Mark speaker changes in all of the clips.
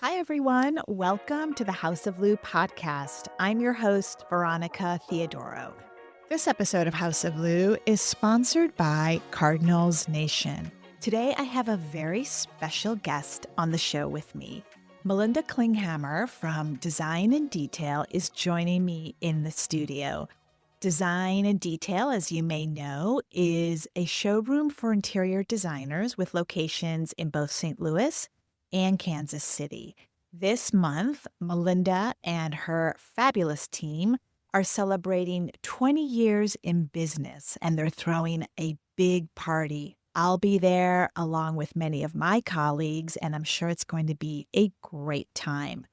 Speaker 1: Hi, everyone. Welcome to the House of Lou podcast. I'm your host, Veronica Theodoro. This episode of House of Lou is sponsored by Cardinals Nation. Today, I have a very special guest on the show with me. Melinda Klinghammer from Design and Detail is joining me in the studio. Design and Detail, as you may know, is a showroom for interior designers with locations in both St. Louis and Kansas City. This month, Melinda and her fabulous team are celebrating 20 years in business, and they're throwing a big party. I'll be there along with many of my colleagues, and I'm sure it's going to be a great time.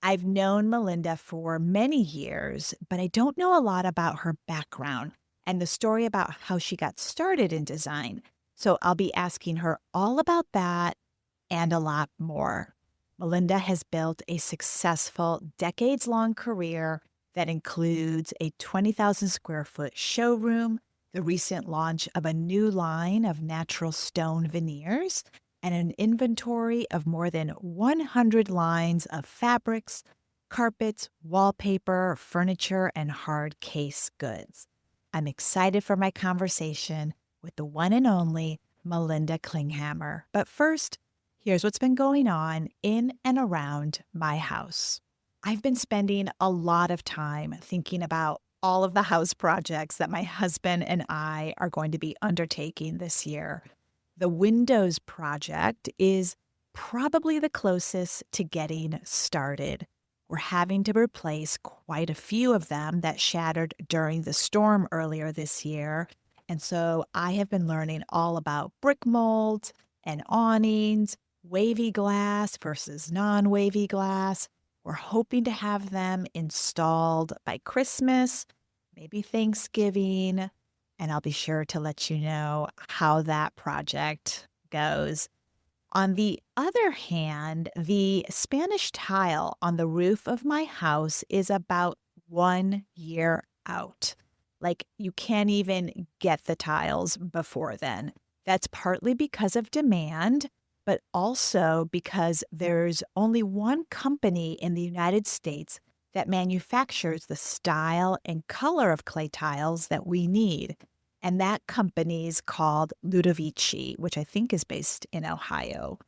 Speaker 1: I've known Melinda for many years, but I don't know a lot about her background and the story about how she got started in design. So I'll be asking her all about that and a lot more. Melinda has built a successful decades-long career that includes a 20,000 square foot showroom, the recent launch of a new line of natural stone veneers, and an inventory of more than 100 lines of fabrics, carpets, wallpaper, furniture, and hard case goods. I'm excited for my conversation with the one and only Melinda Klinghammer. But first, here's what's been going on in and around my house. I've been spending a lot of time thinking about all of the house projects that my husband and I are going to be undertaking this year. The windows project is probably the closest to getting started. We're having to replace quite a few of them that shattered during the storm earlier this year. And so I have been learning all about brick molds and awnings, wavy glass versus non-wavy glass. We're hoping to have them installed by Christmas, maybe Thanksgiving, and I'll be sure to let you know how that project goes. On the other hand, the Spanish tile on the roof of my house is about 1 year out. Like, you can't even get the tiles before then. That's partly because of demand, but also because there's only one company in the United States that manufactures the style and color of clay tiles that we need. And that company's called Ludovici, which I think is based in Ohio.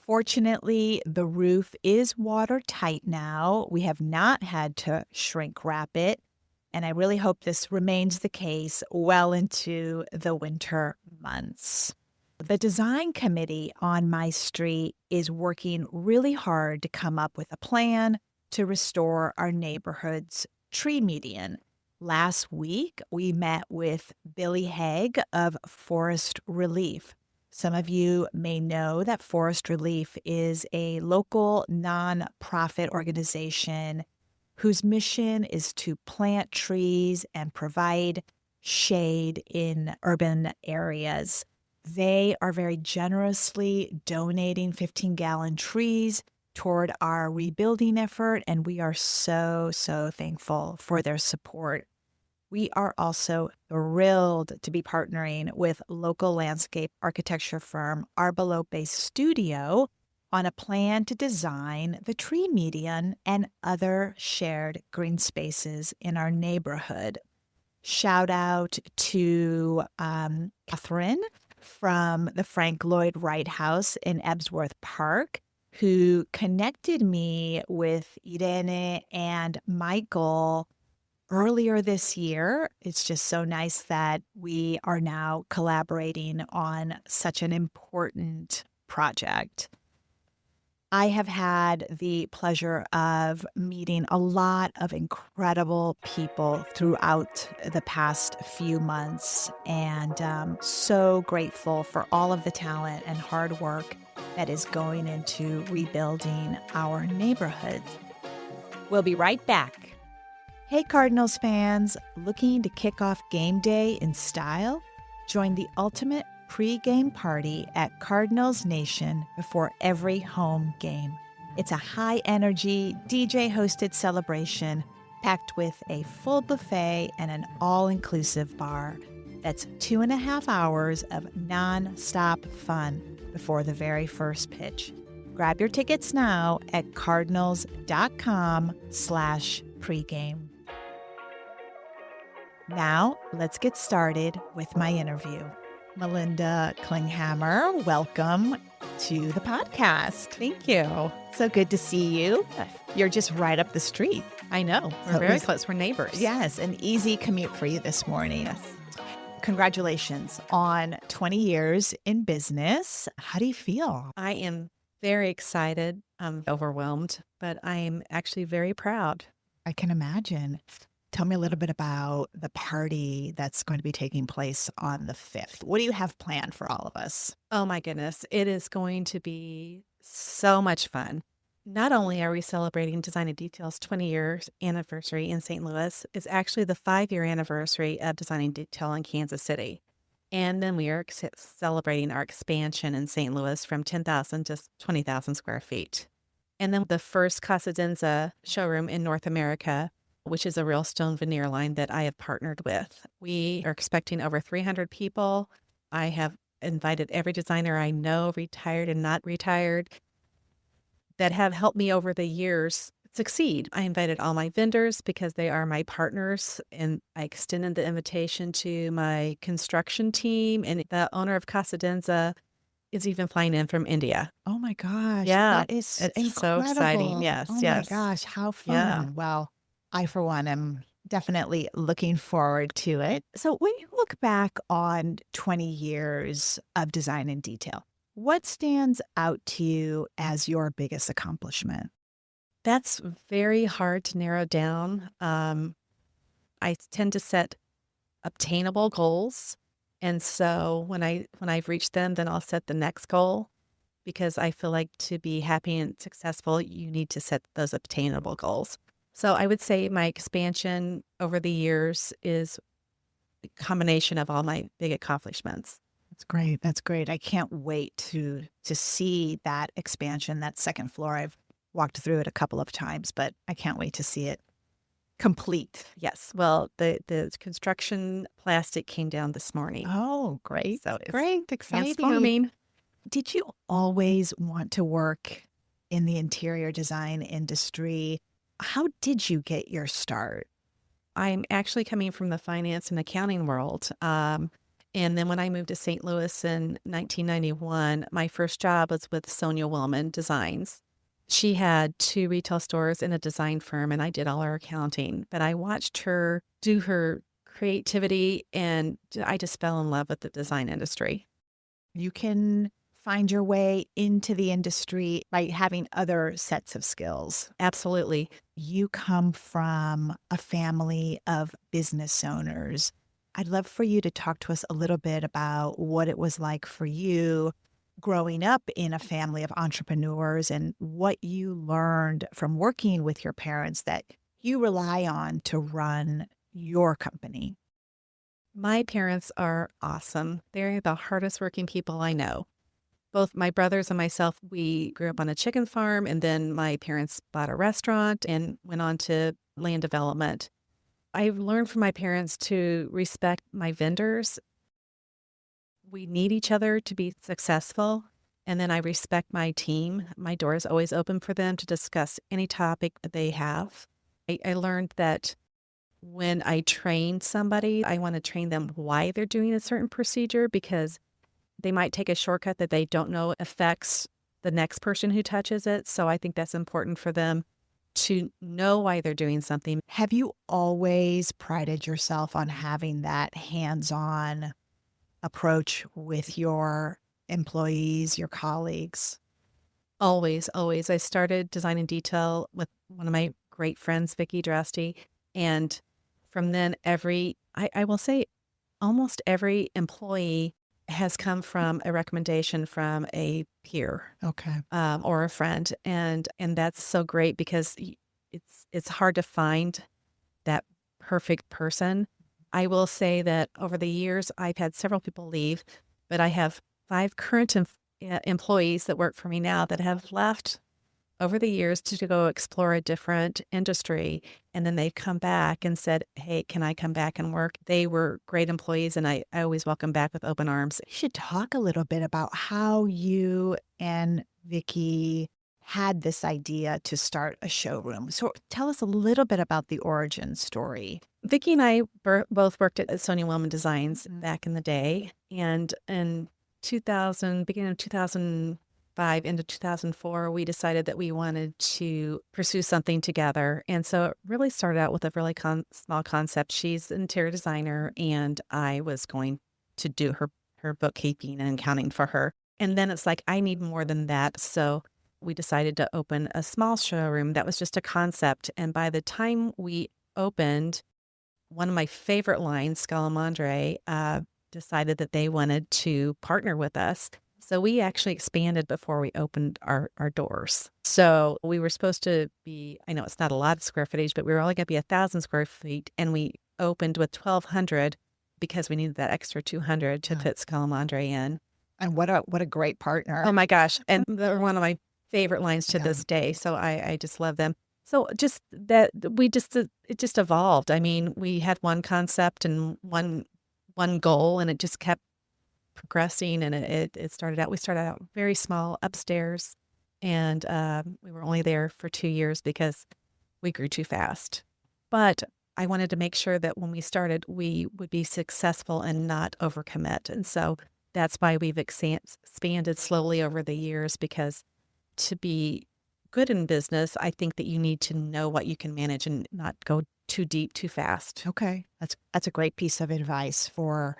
Speaker 1: Fortunately, the roof is watertight now. We have not had to shrink wrap it, and I really hope this remains the case well into the winter months. The design committee on my street is working really hard to come up with a plan to restore our neighborhood's tree median. Last week, we met with Billy Haig of Forest Relief. Some of you may know that Forest Relief is a local nonprofit organization whose mission is to plant trees and provide shade in urban areas. They are very generously donating 15-gallon trees toward our rebuilding effort, and we are so thankful for their support. We are also thrilled to be partnering with local landscape architecture firm Arbolope Studio on a plan to design the tree median and other shared green spaces in our neighborhood. Shout out to Catherine from the Frank Lloyd Wright House in Ebsworth Park, who connected me with Irene and Michael earlier this year. It's just so nice that we are now collaborating on such an important project. I have had the pleasure of meeting a lot of incredible people throughout the past few months, and so grateful for all of the talent and hard work that is going into rebuilding our neighborhoods. We'll be right back. Hey Cardinals fans, looking to kick off game day in style? Join the ultimate pre-game party at Cardinals Nation before every home game. It's a high-energy, DJ-hosted celebration packed with a full buffet and an all-inclusive bar. That's 2.5 hours of non-stop fun before the very first pitch. Grab your tickets now at cardinals.com/pregame. Now, let's get started with my interview. Melinda Klinghammer, welcome to the podcast.
Speaker 2: Thank you.
Speaker 1: So good to see you. You're just right up the street.
Speaker 2: I know. We're very close. We're neighbors.
Speaker 1: Yes, an easy commute for you this morning.
Speaker 2: Yes.
Speaker 1: Congratulations on 20 years in business. How do you feel?
Speaker 2: I am very excited. I'm overwhelmed, but I'm actually very proud.
Speaker 1: I can imagine. Tell me a little bit about the party that's going to be taking place on the 5th. What do you have planned for all of us?
Speaker 2: Oh my goodness. It is going to be so much fun. Not only are we celebrating Design and Detail's 20 years anniversary in St. Louis, it's actually the 5-year anniversary of Design and Detail in Kansas City. And then we are celebrating our expansion in St. Louis from 10,000 to 20,000 square feet. And then the first Casa Denza showroom in North America, which is a real stone veneer line that I have partnered with. We are expecting over 300 people. I have invited every designer I know, retired and not retired, that have helped me over the years succeed. I invited all my vendors because they are my partners, and I extended the invitation to my construction team, and the owner of Casa Denza is even flying in from India.
Speaker 1: Oh my gosh.
Speaker 2: Yeah,
Speaker 1: That is
Speaker 2: it's
Speaker 1: incredible.
Speaker 2: so exciting. Yes,
Speaker 1: Oh
Speaker 2: yes.
Speaker 1: my gosh, how fun.
Speaker 2: Yeah.
Speaker 1: Well, I, for one, am definitely looking forward to it. So when you look back on 20 years of Design and Detail, what stands out to you as your biggest accomplishment?
Speaker 2: That's very hard to narrow down. I tend to set obtainable goals. And so when I've reached them, then I'll set the next goal, because I feel like to be happy and successful, you need to set those obtainable goals. So I would say my expansion over the years is a combination of all my big accomplishments.
Speaker 1: That's great. That's great. I can't wait to see that expansion, that second floor. I've walked through it a couple of times, but I can't wait to see it complete.
Speaker 2: Yes. Well, the construction plastic came down this morning.
Speaker 1: Oh, great.
Speaker 2: So it's
Speaker 1: Great. Exciting.
Speaker 2: transforming.
Speaker 1: Did you always want to work in the interior design industry? How did you get your start?
Speaker 2: I'm actually coming from the finance and accounting world. And then when I moved to St. Louis in 1991, my first job was with Sonia Willman Designs. She had 2 retail stores and a design firm, and I did all her accounting. But I watched her do her creativity, and I just fell in love with the design industry.
Speaker 1: You can find your way into the industry by having other sets of skills.
Speaker 2: Absolutely.
Speaker 1: You come from a family of business owners. I'd love for you to talk to us a little bit about what it was like for you growing up in a family of entrepreneurs and what you learned from working with your parents that you rely on to run your company.
Speaker 2: My parents are awesome. They're the hardest working people I know. Both my brothers and myself, we grew up on a chicken farm, and then my parents bought a restaurant and went on to land development. I've learned from my parents to respect my vendors. We need each other to be successful. And then I respect my team. My door is always open for them to discuss any topic that they have. I learned that when I train somebody, I want to train them why they're doing a certain procedure, because they might take a shortcut that they don't know affects the next person who touches it. So I think that's important for them to know why they're doing something.
Speaker 1: Have you always prided yourself on having that hands-on approach with your employees, your colleagues?
Speaker 2: Always, always. I started Design and Detail with one of my great friends, Vicki Drasty. And from then, I will say almost every employee has come from a recommendation from a peer,
Speaker 1: Okay.
Speaker 2: or a friend. And that's so great, because it's hard to find that perfect person. I will say that over the years, I've had several people leave, but I have 5 current employees that work for me now that have left over the years to go explore a different industry. And then they've come back and said, hey, can I come back and work? They were great employees, and I always welcome back with open arms.
Speaker 1: You should talk a little bit about how you and Vicky had this idea to start a showroom. So tell us a little bit about the origin story.
Speaker 2: Vicki and I both worked at Sonia Wellman Designs
Speaker 1: Mhm.
Speaker 2: back in the day. And in 2000, beginning of 2005 into 2004, we decided that we wanted to pursue something together. And so it really started out with a really small concept. She's an interior designer, and I was going to do her bookkeeping and accounting for her. And then it's like, I need more than that. So we decided to open a small showroom that was just a concept. And by the time we opened, one of my favorite lines, Scalamandre, decided that they wanted to partner with us. So we actually expanded before we opened our doors. So we were supposed to be, I know it's not a lot of square footage, but we were only going to be 1,000 square feet. And we opened with 1,200 because we needed that extra 200 to
Speaker 1: Yeah.
Speaker 2: fit Scalamandre in.
Speaker 1: And what a great partner.
Speaker 2: Oh my gosh. And they're one of my favorite lines to
Speaker 1: Yeah.
Speaker 2: this day. So I just love them. So just that it just evolved. I mean, we had one concept and one goal, and it just kept progressing. And it started out, we started out very small upstairs, and we were only there for 2 years because we grew too fast. But I wanted to make sure that when we started, we would be successful and not overcommit. And so that's why we've expanded slowly over the years, because to be good in business, I think that you need to know what you can manage and not go too deep too fast.
Speaker 1: Okay. That's a great piece of advice for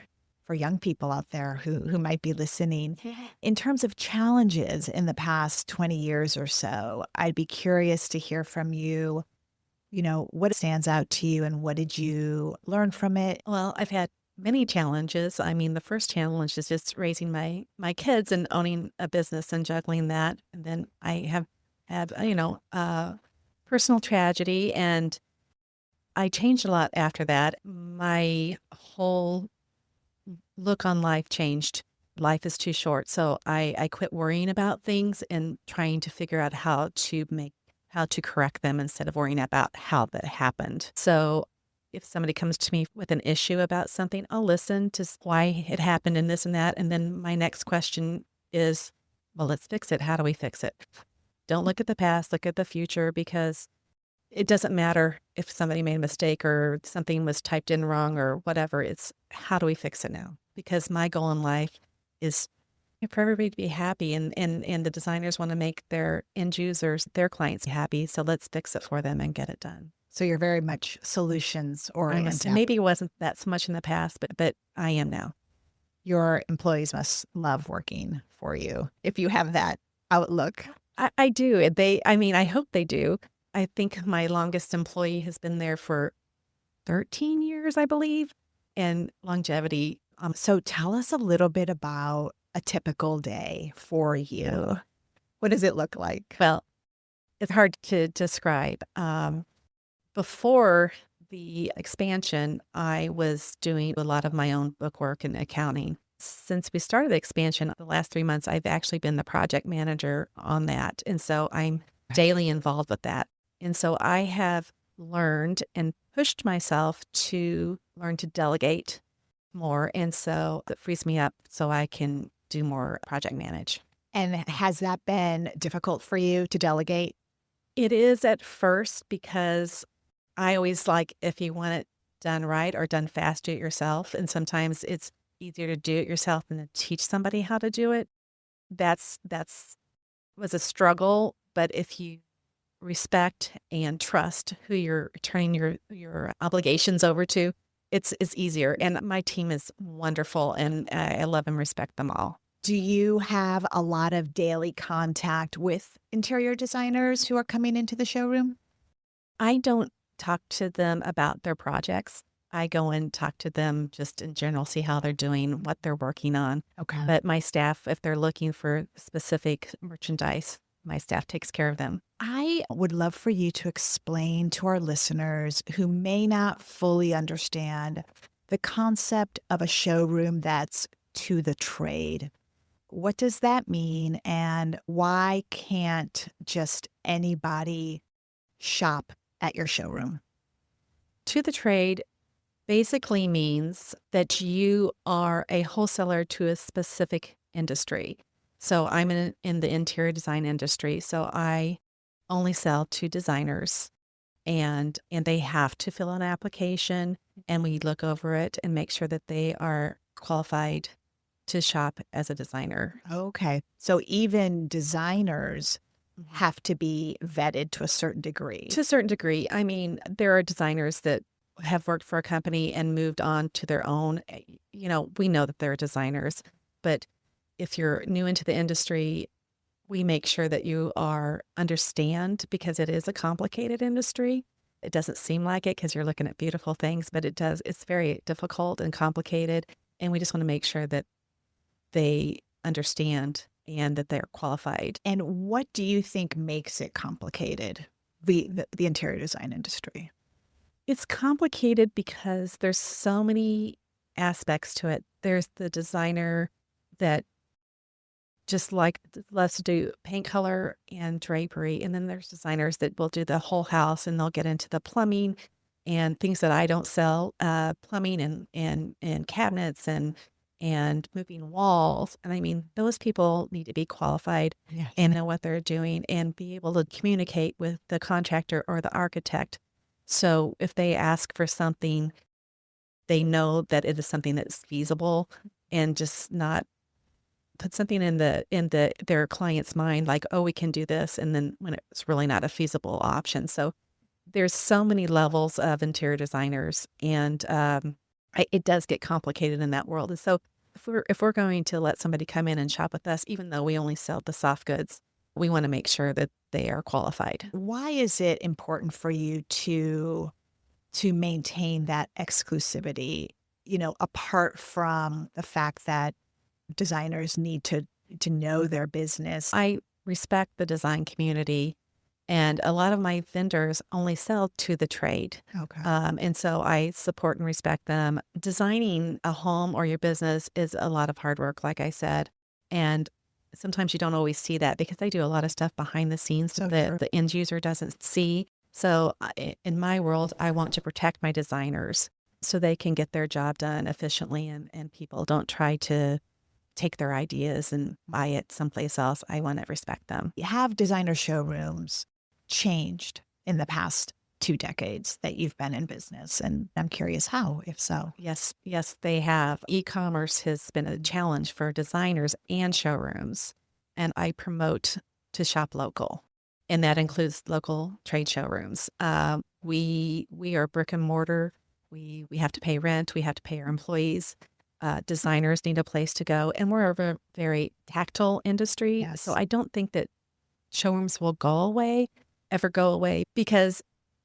Speaker 1: young people out there who might be listening. In terms of challenges in the past 20 years or so, I'd be curious to hear from you. What stands out to you and what did you learn from it?
Speaker 2: Well, I've had many challenges. I mean, the first challenge is just raising my kids and owning a business and juggling that. And then I have had, personal tragedy, and I changed a lot after that. My whole look on life changed. Life is too short. So I quit worrying about things and trying to figure out how to correct them instead of worrying about how that happened. So if somebody comes to me with an issue about something, I'll listen to why it happened and this and that. And then my next question is, well, let's fix it. How do we fix it? Don't look at the past, look at the future, because it doesn't matter if somebody made a mistake or something was typed in wrong or whatever. It's how do we fix it now? Because my goal in life is for everybody to be happy, and the designers want to make their end users, their clients happy. So let's fix it for them and get it done.
Speaker 1: So you're very much solutions oriented.
Speaker 2: Maybe it wasn't that so much in the past, but I am now.
Speaker 1: Your employees must love working for you if you have that outlook.
Speaker 2: I do. I hope they do. I think my longest employee has been there for 13 years, I believe, and longevity.
Speaker 1: So tell us a little bit about a typical day for you. What does it look like?
Speaker 2: Well, it's hard to describe. Before the expansion, I was doing a lot of my own bookwork and accounting. Since we started the expansion, the last 3 months, I've actually been the project manager on that. And so I'm daily involved with that. And so I have learned and pushed myself to learn to delegate more. And so that frees me up so I can do more project manage.
Speaker 1: And has that been difficult for you to delegate?
Speaker 2: It is at first, because I always like, if you want it done right or done fast, do it yourself. And sometimes it's easier to do it yourself than to teach somebody how to do it. That's was a struggle. But if you respect and trust who you're turning your obligations over to, it's easier. And my team is wonderful, and I love and respect them all.
Speaker 1: Do you have a lot of daily contact with interior designers who are coming into the showroom?
Speaker 2: I don't talk to them about their projects. I go and talk to them just in general, see how they're doing, what they're working on.
Speaker 1: Okay.
Speaker 2: But my staff, if they're looking for specific merchandise, my staff takes care of them.
Speaker 1: I would love for you to explain to our listeners who may not fully understand the concept of a showroom that's to the trade. What does that mean, and why can't just anybody shop at your showroom?
Speaker 2: To the trade basically means that you are a wholesaler to a specific industry. So I'm in the interior design industry. So I only sell to designers and they have to fill an application and we look over it and make sure that they are qualified to shop as a designer.
Speaker 1: Okay. So even designers
Speaker 2: Mhm.
Speaker 1: have to be vetted to a certain degree.
Speaker 2: To a certain degree. I mean, there are designers that have worked for a company and moved on to their own. We know that they're designers, but if you're new into the industry, we make sure that you are understand because it is a complicated industry. It doesn't seem like it because you're looking at beautiful things, but it does. It's very difficult and complicated. And we just want to make sure that they understand and that they're qualified.
Speaker 1: And what do you think makes it complicated, the interior design industry?
Speaker 2: It's complicated because there's so many aspects to it. There's the designer that just like loves to do paint color and drapery. And then there's designers that will do the whole house and they'll get into the plumbing and things that I don't sell, plumbing and cabinets and moving walls. And I mean, those people need to be qualified
Speaker 1: Yes.
Speaker 2: and know what they're doing and be able to communicate with the contractor or the architect. So if they ask for something, they know that it is something that's feasible and just not put something in their client's mind like, "Oh, we can do this," and then when it's really not a feasible option. So there's so many levels of interior designers, and it does get complicated in that world. And so if we're going to let somebody come in and shop with us, even though we only sell the soft goods, we want to make sure that they are qualified.
Speaker 1: Why is it important for you to maintain that exclusivity, apart from the fact that designers need to know their business?
Speaker 2: I respect the design community, and a lot of my vendors only sell to the trade.
Speaker 1: Okay.
Speaker 2: And so I support and respect them. Designing a home or your business is a lot of hard work, like I said. And sometimes you don't always see that because I do a lot of stuff behind the scenes
Speaker 1: So
Speaker 2: that
Speaker 1: true.
Speaker 2: the end user doesn't see. So in my world, I want to protect my designers so they can get their job done efficiently and people don't try to take their ideas and buy it someplace else. I want to respect them.
Speaker 1: Have designer showrooms changed in the past 2 decades that you've been in business? And I'm curious how, if so.
Speaker 2: Yes, yes, they have. E-commerce has been a challenge for designers and showrooms, and I promote to shop local, and that includes local trade showrooms. We are brick and mortar. We have to pay rent. We have to pay our employees. Designers need a place to go, and we're a very tactile industry.
Speaker 1: Yes.
Speaker 2: So I don't think that showrooms will ever go away, because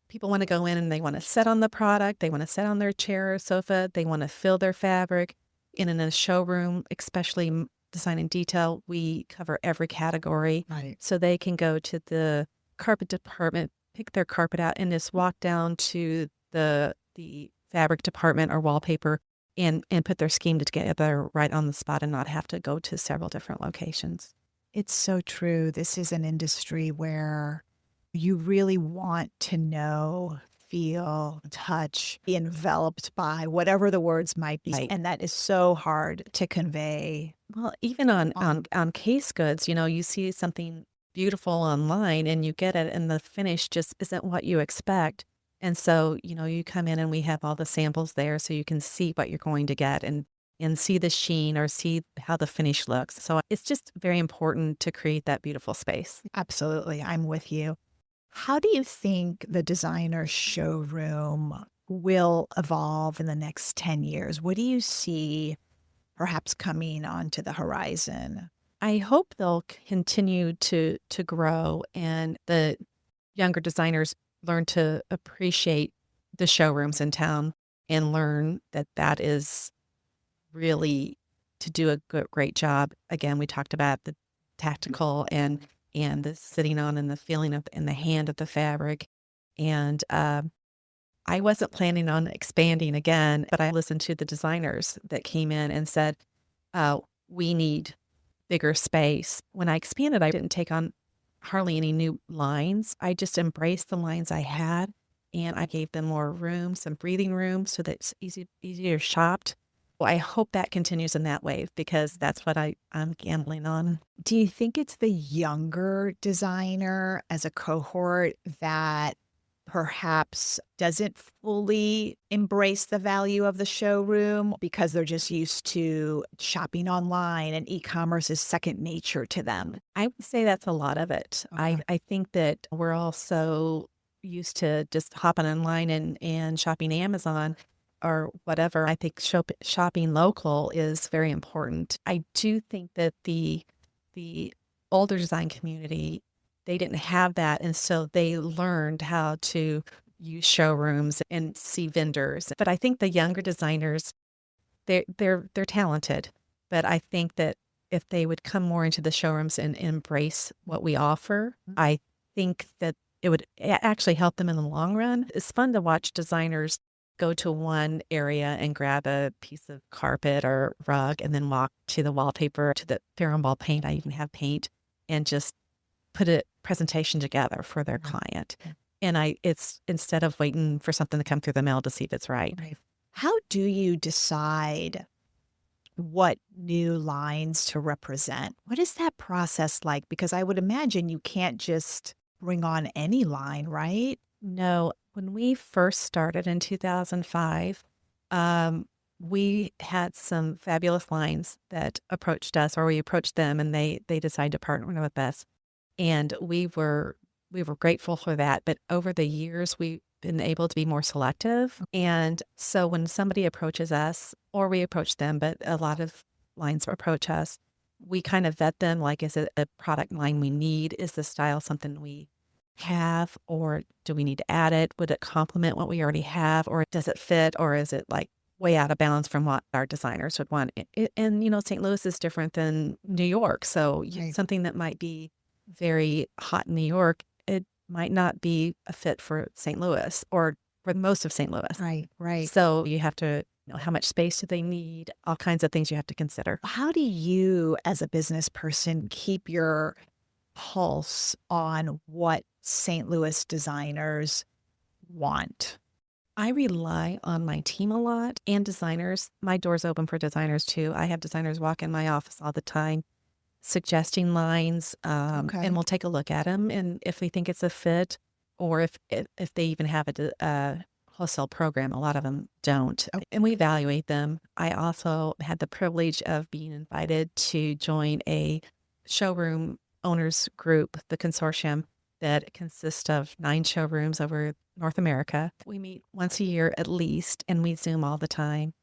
Speaker 2: people want to go in and they want to sit on the product. They want to sit on their chair or sofa. They want to feel their fabric. And in a showroom, especially design and detail, we cover every category.
Speaker 1: Right.
Speaker 2: So they can go to the carpet department, pick their carpet out, and just walk down to the fabric department or wallpaper and put their scheme together right on the spot and not have to go to several different locations.
Speaker 1: It's so true. This is an industry where you really want to know, feel, touch, be enveloped by whatever the words might be.
Speaker 2: Right.
Speaker 1: And that is so hard to convey.
Speaker 2: Well, even on case goods, you see something beautiful online and you get it and the finish just isn't what you expect. And so, you come in and we have all the samples there so you can see what you're going to get and see the sheen or see how the finish looks. So it's just very important to create that beautiful space.
Speaker 1: Absolutely. I'm with you. How do you think the designer showroom will evolve in the next 10 years? What do you see perhaps coming onto the horizon?
Speaker 2: I hope they'll continue to grow and the younger designers learn to appreciate the showrooms in town and learn that that is really to do a great job. Again, we talked about the tactical and the sitting on and the feeling of in the hand of the fabric. And I wasn't planning on expanding again, but I listened to the designers that came in and said, we need bigger space. When I expanded, I didn't take on hardly any new lines. I just embraced the lines I had and I gave them more room, some breathing room so that it's easier shopped. I hope that continues in that way because that's what I'm gambling on.
Speaker 1: Do you think it's the younger designer as a cohort that perhaps doesn't fully embrace the value of the showroom because they're just used to shopping online and e-commerce is second nature to them?
Speaker 2: I would say that's a lot of it.
Speaker 1: Okay.
Speaker 2: I think that we're all so used to just hopping online and shopping Amazon or whatever. I think shopping local is very important. I do think that the older design community, they didn't have that, and so they learned how to use showrooms and see vendors. But I think the younger designers, they're talented, but I think that if they would come more into the showrooms and embrace what we offer, I think that it would actually help them in the long run. It's fun to watch designers go to one area and grab a piece of carpet or rug and then walk to the wallpaper, to the Farrow Ball paint. I even have paint and just put a presentation together for their client. And it's instead of waiting for something to come through the mail to see if it's right.
Speaker 1: How do you decide what new lines to represent? What is that process like? Because I would imagine you can't just bring on any line, right?
Speaker 2: No, when we first started in 2005, we had some fabulous lines that approached us, or we approached them, and they decided to partner with us, and we were grateful for that. But over the years, we've been able to be more selective, and so when somebody approaches us, or we approach them, but a lot of lines approach us, we kind of vet them. Like, is it a product line we need? Is the style something we have, or do we need to add it? Would it complement what we already have, or does it fit, or is it like way out of balance from what our designers would want? And St. Louis is different than New York, so
Speaker 1: Right.
Speaker 2: something that might be very hot in New York, it might not be a fit for St. Louis or for most of St. Louis.
Speaker 1: Right.
Speaker 2: So you have to know how much space do they need, all kinds of things you have to consider.
Speaker 1: How do you, as a business person, keep your pulse on what St. Louis designers want?
Speaker 2: I rely on my team a lot and designers. My door's open for designers too. I have designers walk in my office all the time suggesting lines,
Speaker 1: Okay.
Speaker 2: and we'll take a look at them. And if we think it's a fit, or if they even have a wholesale program, a lot of them don't.
Speaker 1: Oh.
Speaker 2: And we evaluate them. I also had the privilege of being invited to join a showroom owners group, the consortium, that consists of 9 showrooms over North America. We meet once a year at least, and we Zoom all the time.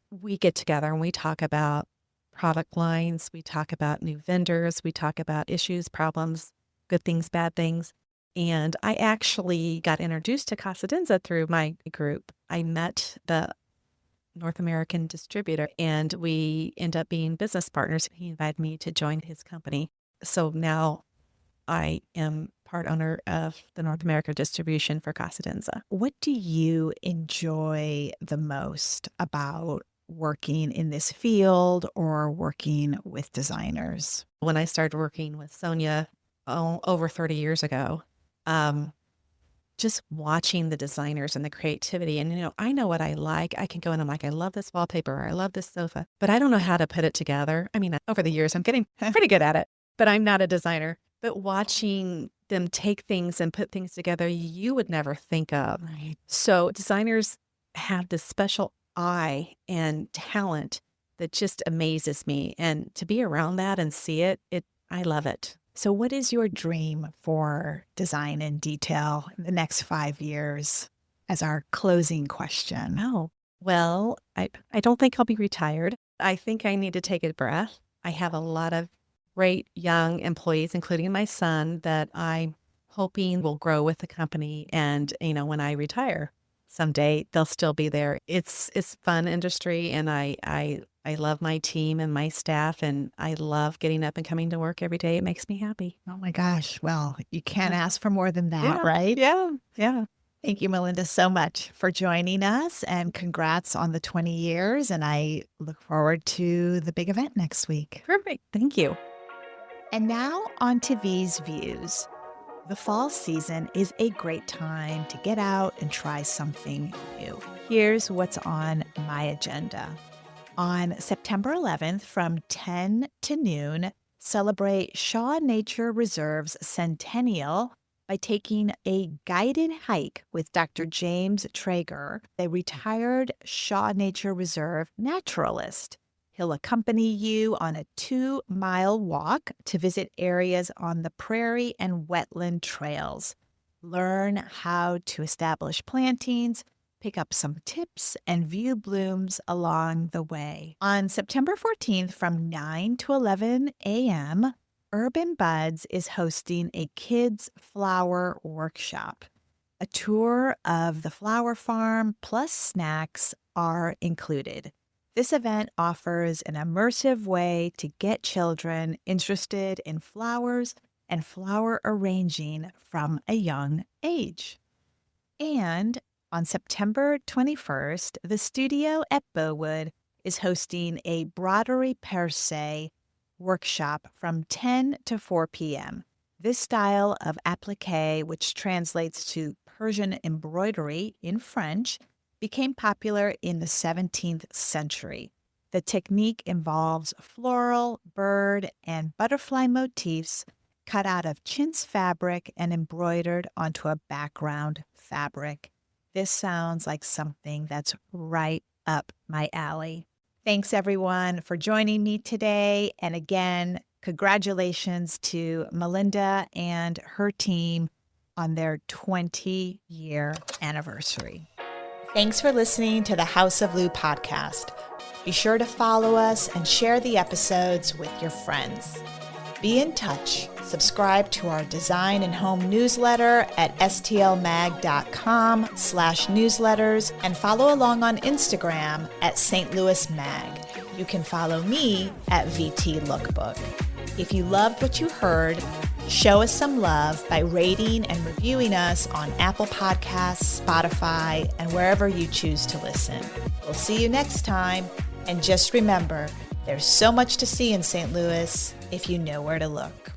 Speaker 2: We get together and we talk about product lines. We talk about new vendors. We talk about issues, problems, good things, bad things. And I actually got introduced to Casadenza through my group. I met the North American distributor and we end up being business partners. He invited me to join his company. So now I am part owner of the North America distribution for Casadenza.
Speaker 1: What do you enjoy the most about working in this field or working with designers?
Speaker 2: When I started working with Sonia over 30 years ago, just watching the designers and the creativity. And, I know what I like. I can go in and I'm like, I love this wallpaper, or I love this sofa, but I don't know how to put it together. I mean, over the years, I'm getting pretty good at it, but I'm not a designer. But watching them take things and put things together you would never think of.
Speaker 1: Right.
Speaker 2: So designers have this special eye and talent that just amazes me. And to be around that and see it, I love it.
Speaker 1: So, what is your dream for Design in Detail in the next 5 years as our closing question?
Speaker 2: Oh, well, I don't think I'll be retired. I think I need to take a breath. I have a lot of great young employees, including my son, that I'm hoping will grow with the company. And, when I retire someday, they'll still be there. It's fun industry, and I love my team and my staff, and I love getting up and coming to work every day. It makes me happy.
Speaker 1: Oh my gosh. Well, you can't ask for more than that, right?
Speaker 2: Yeah.
Speaker 1: Thank you, Melinda, so much for joining us, and congrats on the 20 years. And I look forward to the big event next week.
Speaker 2: Perfect. Thank you.
Speaker 1: And now on to these views. The fall season is a great time to get out and try something new. Here's what's on my agenda. On September 11th from 10 to noon, celebrate Shaw Nature Reserve's centennial by taking a guided hike with Dr. James Traeger, a retired Shaw Nature Reserve naturalist. He'll accompany you on a 2-mile walk to visit areas on the prairie and wetland trails. Learn how to establish plantings, pick up some tips, and view blooms along the way. On September 14th from 9 to 11 a.m., Urban Buds is hosting a kids' flower workshop. A tour of the flower farm plus snacks are included. This event offers an immersive way to get children interested in flowers and flower arranging from a young age. And on September 21st, the studio at Beauwood is hosting a broderie percée workshop from 10 to 4 p.m. This style of applique, which translates to Persian embroidery in French, became popular in the 17th century. The technique involves floral, bird, and butterfly motifs cut out of chintz fabric and embroidered onto a background fabric. This sounds like something that's right up my alley. Thanks, everyone, for joining me today. And again, congratulations to Melinda and her team on their 20-year anniversary. Thanks for listening to the House of Lou podcast. Be sure to follow us and share the episodes with your friends. Be in touch. Subscribe to our design and home newsletter at stlmag.com/newsletters and follow along on Instagram at St. Louis Mag. You can follow me at VT Lookbook. If you loved what you heard, show us some love by rating and reviewing us on Apple Podcasts, Spotify, and wherever you choose to listen. We'll see you next time. And just remember, there's so much to see in St. Louis if you know where to look.